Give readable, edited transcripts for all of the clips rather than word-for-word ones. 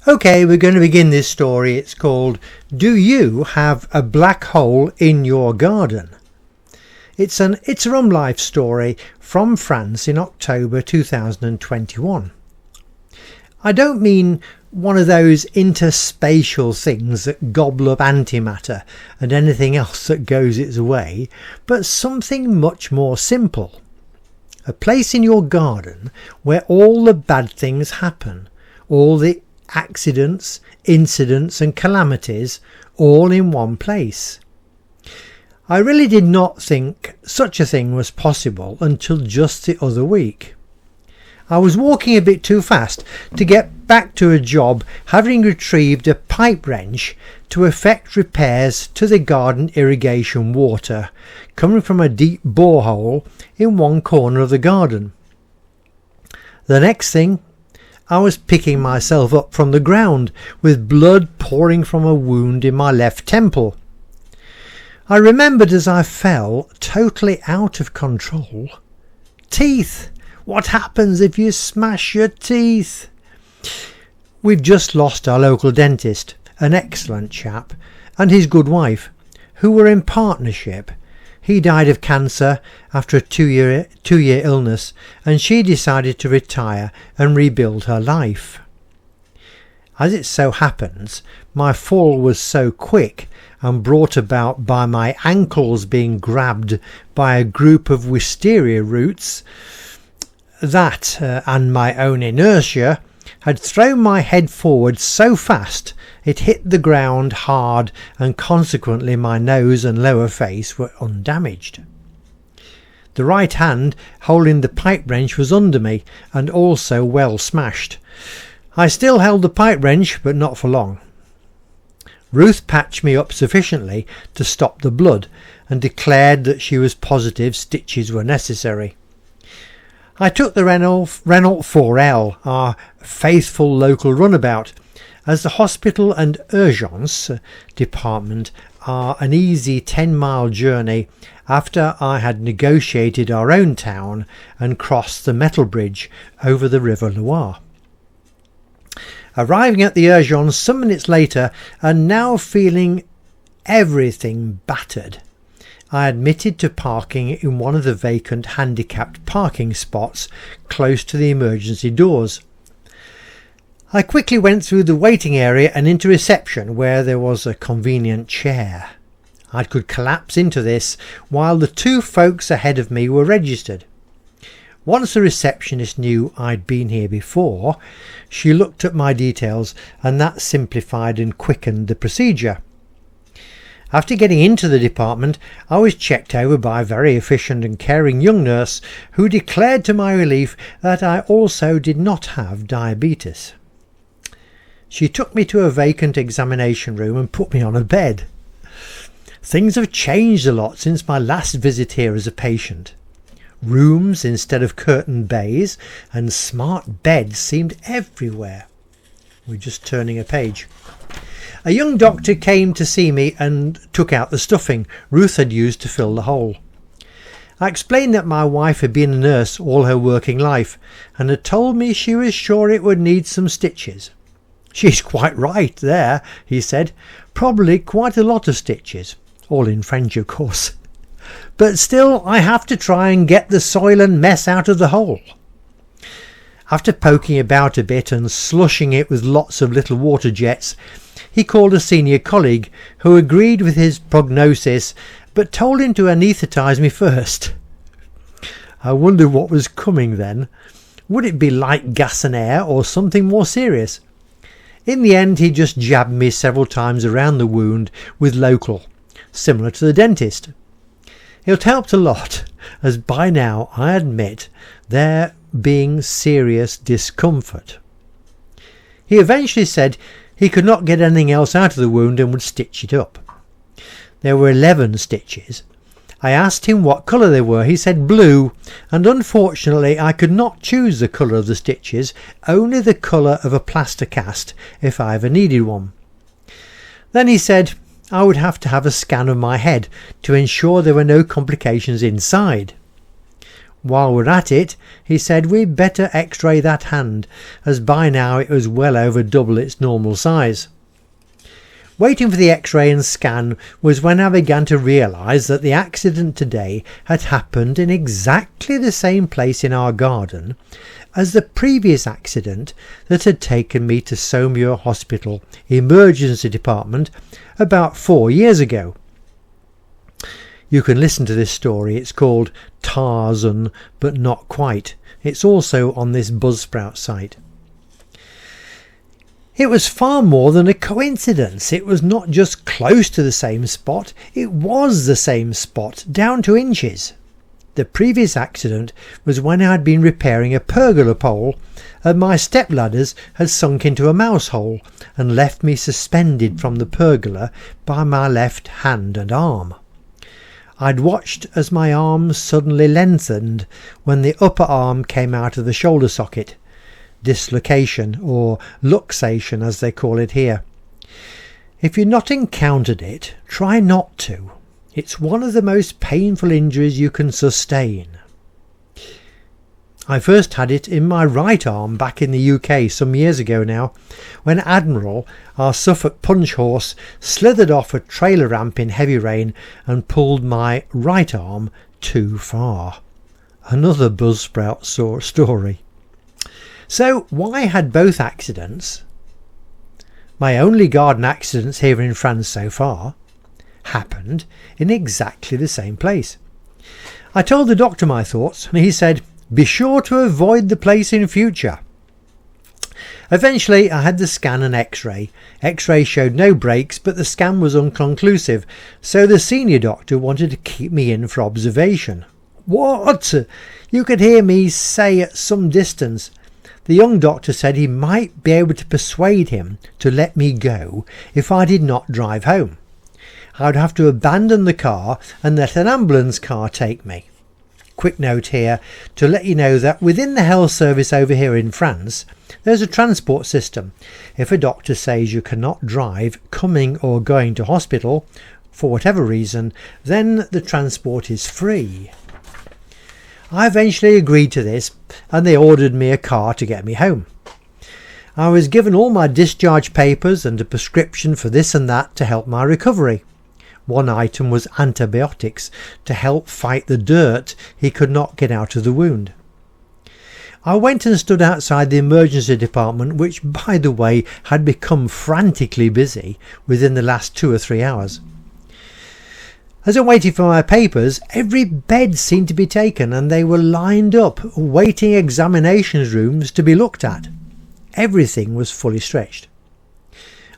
Okay, we're going to begin this story. It's called Do You Have a Black Hole in Your Garden? It's an It's a Rum Life story from France in October 2021. I don't mean one of those interspatial things that gobble up antimatter and anything else that goes its way, but something much more simple. A place in your garden where all the bad things happen, all the accidents, incidents and calamities all in one place. I really did not think such a thing was possible until just the other week. I was walking a bit too fast to get back to a job, having retrieved a pipe wrench to effect repairs to the garden irrigation water coming from a deep borehole in one corner of the garden. The next thing, I was picking myself up from the ground with blood pouring from a wound in my left temple. I remembered as I fell, totally out of control. Teeth! What happens if you smash your teeth? We've just lost our local dentist, an excellent chap, and his good wife, who were in partnership. He died of cancer after a two-year illness, and she decided to retire and rebuild her life. As it so happens, my fall was so quick and brought about by my ankles being grabbed by a group of wisteria roots that, and my own inertia, had thrown my head forward so fast it hit the ground hard, and consequently my nose and lower face were undamaged. The right hand holding the pipe wrench was under me and also well smashed. I still held the pipe wrench, but not for long. Ruth patched me up sufficiently to stop the blood and declared that she was positive stitches were necessary. I took the Renault 4L, our faithful local runabout, as the hospital and urgence department are an easy 10-mile journey after I had negotiated our own town and crossed the metal bridge over the River Loire. Arriving at the urgence some minutes later and now feeling everything battered, I admitted to parking in one of the vacant handicapped parking spots close to the emergency doors. I quickly went through the waiting area and into reception, where there was a convenient chair. I could collapse into this while the two folks ahead of me were registered. Once the receptionist knew I'd been here before, she looked at my details, and that simplified and quickened the procedure. After getting into the department, I was checked over by a very efficient and caring young nurse who declared to my relief that I also did not have diabetes. She took me to a vacant examination room and put me on a bed. Things have changed a lot since my last visit here as a patient. Rooms instead of curtained bays and smart beds seemed everywhere. We're just turning a page. A young doctor came to see me and took out the stuffing Ruth had used to fill the hole. I explained that my wife had been a nurse all her working life and had told me she was sure it would need some stitches. "She's quite right there," he said. "Probably quite a lot of stitches." All in French, of course. "But still, I have to try and get the soil and mess out of the hole." After poking about a bit and slushing it with lots of little water jets, he called a senior colleague who agreed with his prognosis but told him to anaesthetise me first. I wondered what was coming then. Would it be light gas and air or something more serious? In the end, he just jabbed me several times around the wound with local, similar to the dentist. It helped a lot, as by now I admit there being serious discomfort. He eventually said he could not get anything else out of the wound and would stitch it up. There were 11 stitches. I asked him what colour they were. He said blue, and unfortunately I could not choose the colour of the stitches, only the colour of a plaster cast if I ever needed one. Then he said I would have to have a scan of my head to ensure there were no complications inside. While we're at it, he said we'd better x-ray that hand, as by now it was well over double its normal size. Waiting for the x-ray and scan was when I began to realise that the accident today had happened in exactly the same place in our garden as the previous accident that had taken me to Saumur Hospital emergency department about 4 years ago. You can listen to this story. It's called Tarzan, but not quite. It's also on this Buzzsprout site. It was far more than a coincidence. It was not just close to the same spot, it was the same spot, down to inches. The previous accident was when I had been repairing a pergola pole and my stepladders had sunk into a mouse hole and left me suspended from the pergola by my left hand and arm. I'd watched as my arm suddenly lengthened when the upper arm came out of the shoulder socket. Dislocation, or luxation as they call it here. If you've not encountered it, try not to. It's one of the most painful injuries you can sustain. I first had it in my right arm back in the UK some years ago now, when Admiral, our Suffolk punch horse, slithered off a trailer ramp in heavy rain and pulled my right arm too far. Another Buzzsprout story. So why had both accidents, my only garden accidents here in France so far, happened in exactly the same place? I told the doctor my thoughts and he said, "Be sure to avoid the place in future." Eventually I had the scan and x-ray. X-ray showed no breaks, but the scan was unconclusive, so the senior doctor wanted to keep me in for observation. "What?" you could hear me say at some distance. The young doctor said he might be able to persuade him to let me go if I did not drive home. I would have to abandon the car and let an ambulance car take me. Quick note here to let you know that within the health service over here in France, there's a transport system. If a doctor says you cannot drive coming or going to hospital for whatever reason, then the transport is free. I eventually agreed to this and they ordered me a car to get me home. I was given all my discharge papers and a prescription for this and that to help my recovery. One item was antibiotics to help fight the dirt he could not get out of the wound. I went and stood outside the emergency department, which by the way had become frantically busy within the last 2 or 3 hours. As I waited for my papers, every bed seemed to be taken and they were lined up, waiting examinations rooms to be looked at. Everything was fully stretched.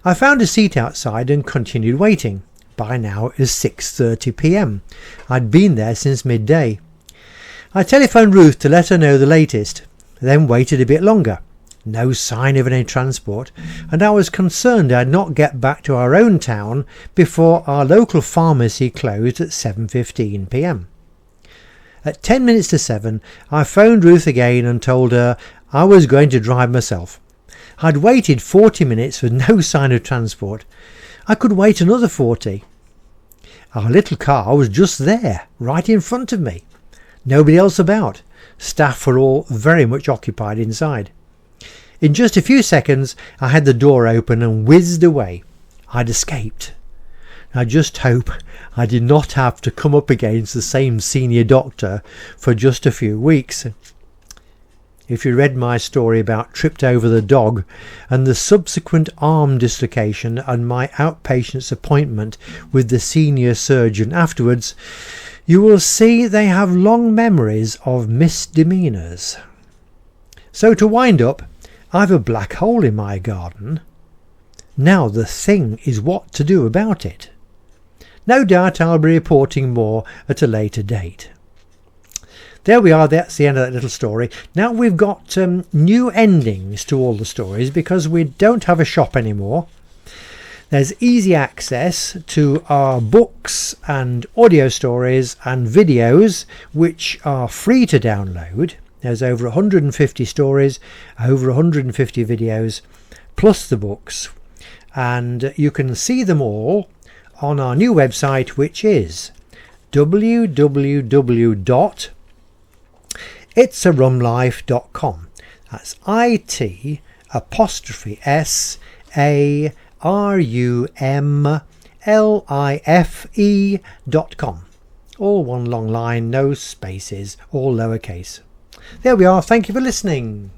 I found a seat outside and continued waiting. By now it was 6:30 p.m. I'd been there since midday. I telephoned Ruth to let her know the latest, then waited a bit longer. No sign of any transport, and I was concerned I'd not get back to our own town before our local pharmacy closed at 7:15 p.m. At 10 minutes to 7, I phoned Ruth again and told her I was going to drive myself. I'd waited 40 minutes with no sign of transport. I could wait another 40. Our little car was just there, right in front of me. Nobody else about. Staff were all very much occupied inside. In just a few seconds I had the door open and whizzed away. I'd escaped. I just hope I did not have to come up against the same senior doctor for just a few weeks. If you read my story about tripped over the dog and the subsequent arm dislocation and my outpatient's appointment with the senior surgeon afterwards, you will see they have long memories of misdemeanours. So to wind up, I've a black hole in my garden. Now the thing is what to do about it. No doubt I'll be reporting more at a later date. There we are, that's the end of that little story. Now we've got new endings to all the stories because we don't have a shop anymore. There's easy access to our books and audio stories and videos which are free to download. There's over 150 stories, over 150 videos, plus the books. And you can see them all on our new website, which is www.interspacial, itsarumlife.com. That's IT'Arumlife.com. All one long line, no spaces, all lowercase. There we are. Thank you for listening.